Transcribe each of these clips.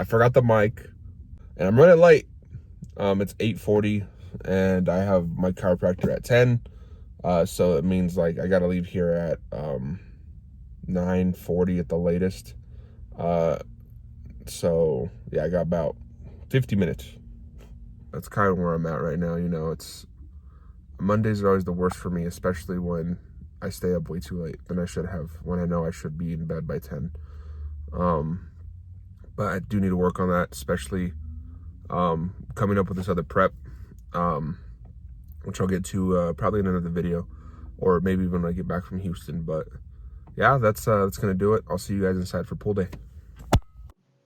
I forgot the mic, and I'm running late. It's 8:40, and I have my chiropractor at 10. So it means like I gotta leave here at 9:40 at the latest. Uh, so yeah, I got about 50 minutes. That's kind of where I'm at right now. It's Mondays are always the worst for me, especially when I stay up way too late than I should have. When I know I should be in bed by 10. But I do need to work on that, especially coming up with this other prep, which I'll get to probably in another video, or maybe when I get back from Houston. But yeah, that's gonna do it. I'll see you guys inside for pool day.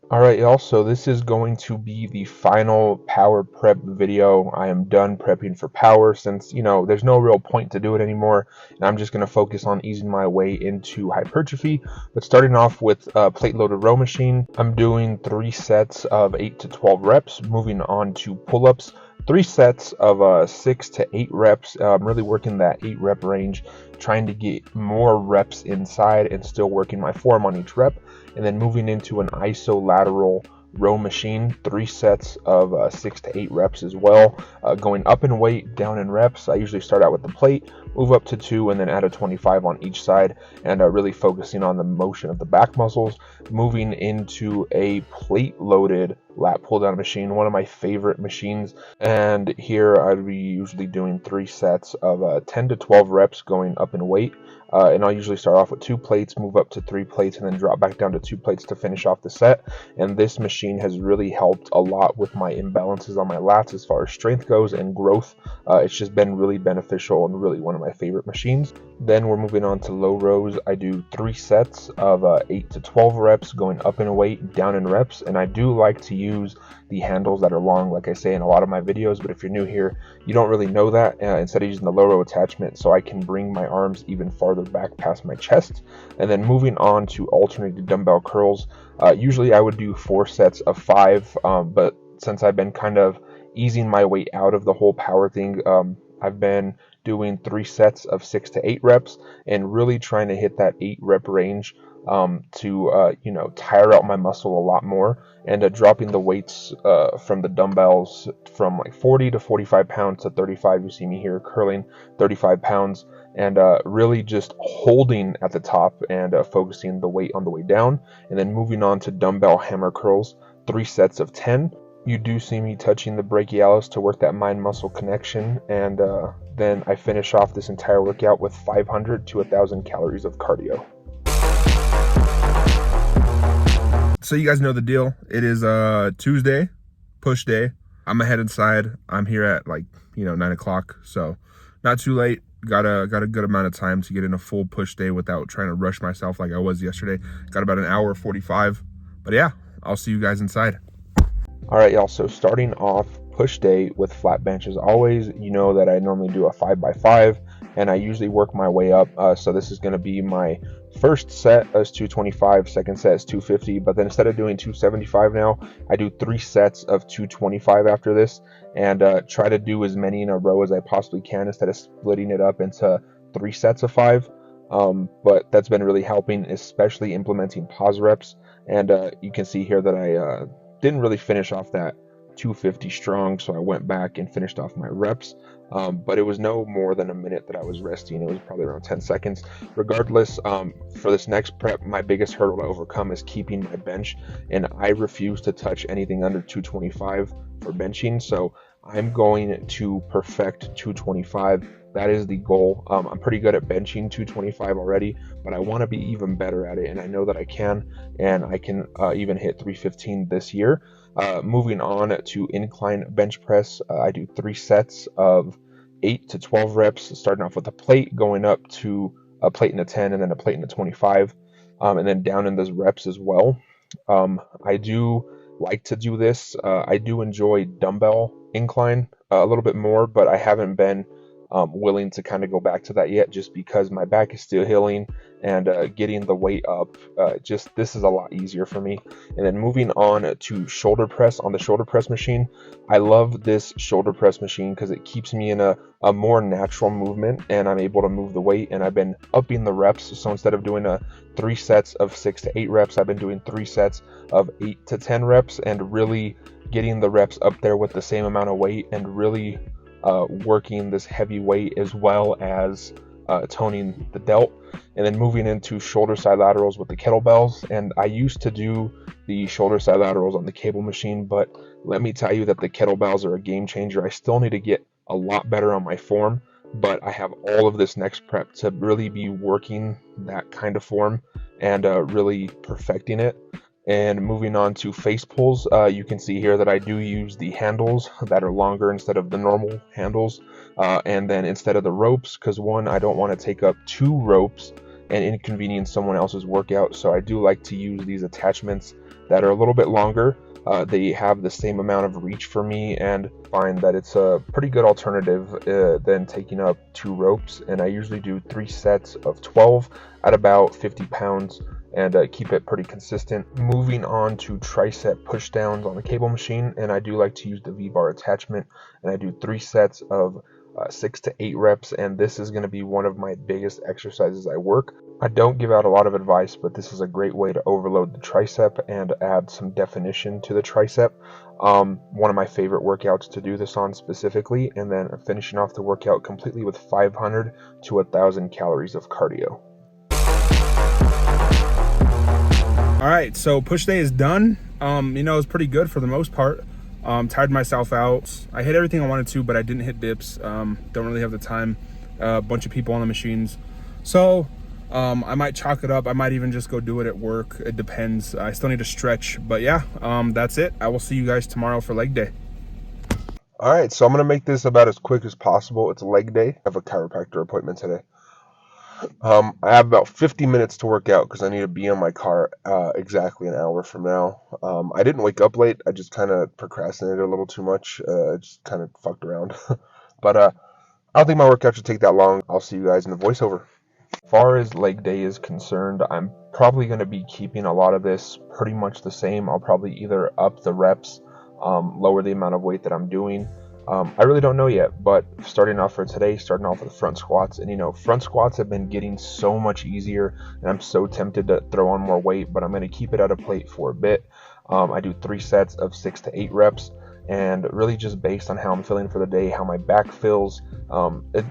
All right, y'all, so this is going to be the final power prep video. I am done prepping for power since, there's no real point to do it anymore, and I'm just going to focus on easing my way into hypertrophy. But starting off with a plate-loaded row machine, I'm doing 3 sets of 8 to 12 reps, moving on to pull-ups, 3 sets of 6 to 8 reps. I'm really working that 8 rep range, trying to get more reps inside and still working my form on each rep. And then moving into an isolateral row machine, 3 sets of 6 to 8 reps as well, going up in weight, down in reps. I usually start out with the plate, move up to 2, and then add a 25 on each side, and really focusing on the motion of the back muscles. Moving into a plate loaded lat pull down machine, one of my favorite machines, and here I'd be usually doing 3 sets of 10 to 12 reps going up in weight. And I'll usually start off with 2 plates, move up to 3 plates, and then drop back down to 2 plates to finish off the set. And this machine has really helped a lot with my imbalances on my lats as far as strength goes and growth. It's just been really beneficial and really one of my favorite machines. Then we're moving on to low rows. I do 3 sets of 8 to 12 reps going up in weight, down in reps, and I do like to use the handles that are long, like I say in a lot of my videos. But if you're new here, you don't really know that. Instead of using the low row attachment, so I can bring my arms even farther back past my chest. And then moving on to alternating dumbbell curls, usually I would do 4 sets of 5, but since I've been kind of easing my way out of the whole power thing, I've been doing 3 sets of 6 to 8 reps and really trying to hit that 8 rep range to tire out my muscle a lot more, and dropping the weights from the dumbbells from like 40 to 45 pounds to 35. You see me here curling 35 pounds, and really just holding at the top and focusing the weight on the way down, and then moving on to dumbbell hammer curls, 3 sets of 10. You do see me touching the brachialis to work that mind-muscle connection, and then I finish off this entire workout with 500 to 1,000 calories of cardio. So you guys know the deal. It is Tuesday, push day. I'm head inside. I'm here at 9 o'clock, so not too late. Got a good amount of time to get in a full push day without trying to rush myself like I was yesterday. Got about an hour 45. But yeah, I'll see you guys inside. All right, y'all, so starting off push day with flat bench as always. You know that I normally do a 5x5, and I usually work my way up. So this is going to be my first set as 225, second set is 250, but then instead of doing 275 now, I do 3 sets of 225 after this, and try to do as many in a row as I possibly can instead of splitting it up into 3 sets of 5. But that's been really helping, especially implementing pause reps. And you can see here that I didn't really finish off that 250 strong, so I went back and finished off my reps, but it was no more than a minute that I was resting. It was probably around 10 seconds. Regardless, for this next prep, my biggest hurdle to overcome is keeping my bench, and I refuse to touch anything under 225 for benching, so I'm going to perfect 225. That is the goal. I'm pretty good at benching 225 already, but I want to be even better at it, and I know that I can, and I can even hit 315 this year. Moving on to incline bench press, I do 3 sets of 8 to 12 reps, starting off with a plate, going up to a plate and a 10, and then a plate and a 25, and then down in those reps as well. I do like to do this. I do enjoy dumbbell incline a little bit more, but I haven't been willing to kind of go back to that yet, just because my back is still healing, and getting the weight up, just this is a lot easier for me. And then moving on to shoulder press on the shoulder press machine. I love this shoulder press machine because it keeps me in a more natural movement, and I'm able to move the weight, and I've been upping the reps. So instead of doing 3 sets of 6 to 8 reps, I've been doing 3 sets of 8 to 10 reps, and really getting the reps up there with the same amount of weight, and really working this heavy weight, as well as toning the delt. And then moving into shoulder side laterals with the kettlebells. And I used to do the shoulder side laterals on the cable machine, but let me tell you that the kettlebells are a game changer. I still need to get a lot better on my form, but I have all of this next prep to really be working that kind of form, and really perfecting it. And moving on to face pulls, you can see here that I do use the handles that are longer instead of the normal handles. And then instead of the ropes, because one, I don't want to take up 2 ropes and inconvenience someone else's workout. So I do like to use these attachments that are a little bit longer. They have the same amount of reach for me, and find that it's a pretty good alternative than taking up 2 ropes. And I usually do 3 sets of 12 at about 50 pounds, and keep it pretty consistent. Moving on to tricep push downs on the cable machine, and I do like to use the V-bar attachment, and I do 3 sets of 6 to 8 reps, and this is going to be one of my biggest exercises I work. I don't give out a lot of advice, but this is a great way to overload the tricep and add some definition to the tricep. One of my favorite workouts to do this on specifically, and then finishing off the workout completely with 500 to 1,000 calories of cardio. All right, so push day is done. It's pretty good for the most part. Tired myself out. I hit everything I wanted to, but I didn't hit dips. Don't really have the time. A bunch of people on the machines. So I might chalk it up. I might even just go do it at work. It depends. I still need to stretch, but yeah, that's it. I will see you guys tomorrow for leg day. All right, so I'm going to make this about as quick as possible. It's leg day. I have a chiropractor appointment today. I have about 50 minutes to work out because I need to be in my car exactly an hour from now. I didn't wake up late. I just kind of procrastinated a little too much. Just kind of fucked around. But I don't think my workout should take that long. I'll see you guys in the voiceover. As far as leg day is concerned, I'm probably going to be keeping a lot of this pretty much the same. I'll probably either up the reps, lower the amount of weight that I'm doing. I really don't know yet, but starting off for today, starting off with front squats. And front squats have been getting so much easier, and I'm so tempted to throw on more weight, but I'm going to keep it at a plate for a bit. I do 3 sets of 6 to 8 reps, and really just based on how I'm feeling for the day, how my back feels.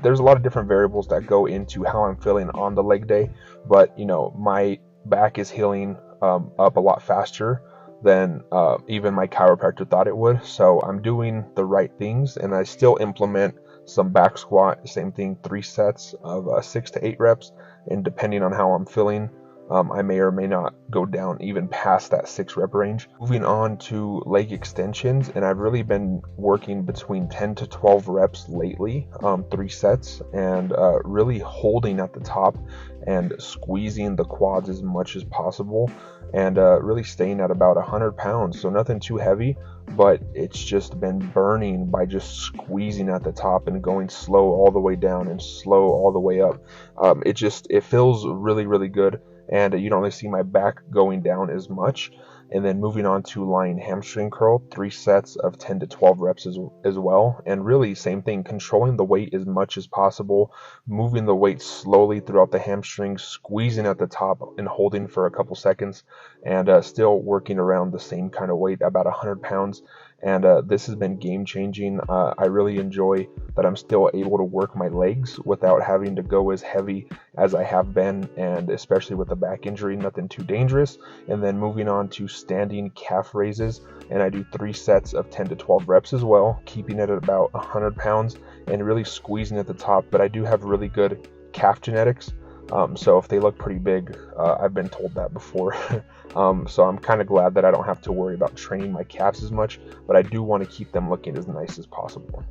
There's a lot of different variables that go into how I'm feeling on the leg day, but my back is healing up a lot faster than even my chiropractor thought it would. So I'm doing the right things, and I still implement some back squat, same thing, 3 sets of 6 to 8 reps, and depending on how I'm feeling, I may or may not go down even past that 6 rep range. Moving on to leg extensions, and I've really been working between 10 to 12 reps lately, 3 sets, and really holding at the top and squeezing the quads as much as possible, and really staying at about 100 pounds. So nothing too heavy, but it's just been burning by just squeezing at the top and going slow all the way down and slow all the way up. It feels really, really good, and you don't really see my back going down as much. And then moving on to lying hamstring curl, 3 sets of 10 to 12 reps as well. And really same thing, controlling the weight as much as possible, moving the weight slowly throughout the hamstrings, squeezing at the top and holding for a couple seconds, and still working around the same kind of weight, about 100 pounds. And this has been game changing. I really enjoy that I'm still able to work my legs without having to go as heavy as I have been, and especially with the back injury, nothing too dangerous. And then moving on to standing calf raises, and I do 3 sets of 10 to 12 reps as well, keeping it at about 100 pounds and really squeezing at the top. But I do have really good calf genetics. So if they look pretty big, I've been told that before. So I'm kind of glad that I don't have to worry about training my calves as much, but I do want to keep them looking as nice as possible.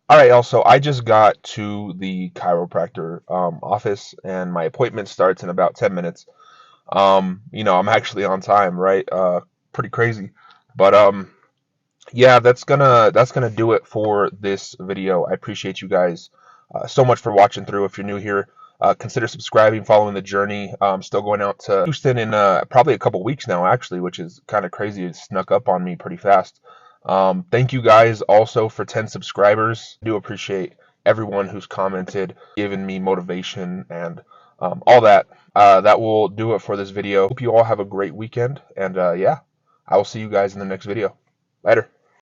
All right, also, I just got to the chiropractor office, and my appointment starts in about 10 minutes. I'm actually on time, right? Pretty crazy. But yeah, that's gonna do it for this video. I appreciate you guys so much for watching through. If you're new here, consider subscribing, following the journey. Still going out to Houston in probably a couple weeks now, actually, which is kind of crazy. It snuck up on me pretty fast. Thank you guys also for 10 subscribers. I do appreciate everyone who's commented, given me motivation and all that. That will do it for this video. Hope you all have a great weekend, and yeah, I will see you guys in the next video. Later.